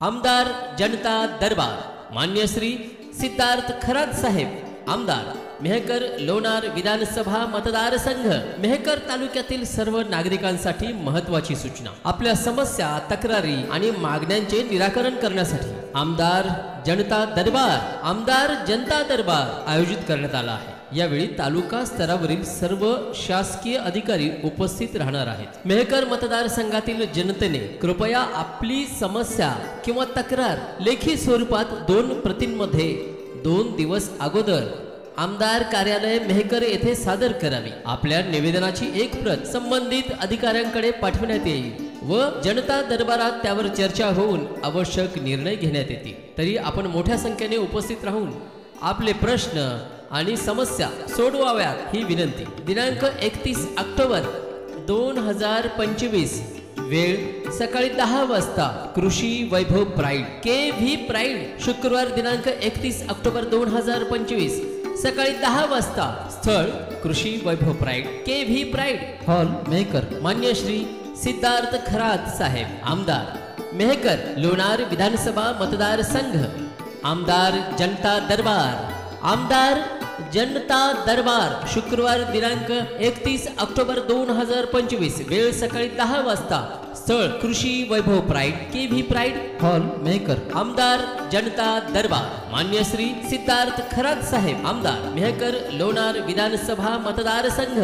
आमदार जनता दरबार मान्य श्री सिद्धार्थ खरात साहेब, आमदार मेहकर लोणार विधानसभा मतदारसंघ। मेहकर तालुक्यातील सर्व नागरिकांसाठी महत्त्वाची सूचना। आपल्या समस्या, तक्रारी आणि मागण्यांचे निराकरण करण्यासाठी आमदार जनता दरबार, आमदार जनता दरबार आयोजित करण्यात आला आहे। यावेळी तालुका स्तरावरील सर्व शासकीय अधिकारी उपस्थित राहणार आहेत। मेहकर मतदारसंघातील जनतेने कृपया आपली समस्या किंवा तक्रार लेखी स्वरूपात 2 प्रतींमध्ये 2 दिवस अगोदर आमदार कार्यालय मेहकर येथे सादर करावी। आपल्या निवेदनाची एक प्रत संबंधित अधिकाऱ्यांकडे पाठवण्यात येईल व जनता दरबारात त्यावर चर्चा होऊन आवश्यक निर्णय घेण्यात येतील। तरी आपण मोठ्या संख्येने उपस्थित राहून आपले प्रश्न आणि समस्या सोडवाव्यात ही विनंती। दिनांक 31 ऑक्टोबर 2025, वेळ सकाळी 10 वाजता, कृषी वैभव प्राईड KV प्राईड। शुक्रवार दिनांक 31 ऑक्टोबर 2025 सकाळी 10 वाजता, स्थळ Krushi Vaibhav pride KV pride hall Mehkar. मान्य श्री सिद्धार्थ खरात साहेब, आमदार मेहकर लोणार विधानसभा मतदारसंघ। आमदार जनता दरबार, आमदार जनता दरबार। शुक्रवार दिनांक 31 ऑक्टोबर 2025, वेळ सकाळी 10 वाजता, स्थळ Krushi Vaibhav pride KV pride hall Mehkar. आमदार जनता दरबार मान्य श्री सिद्धार्थ खरात साहेब, आमदार मेहकर लोणार विधानसभा मतदारसंघ।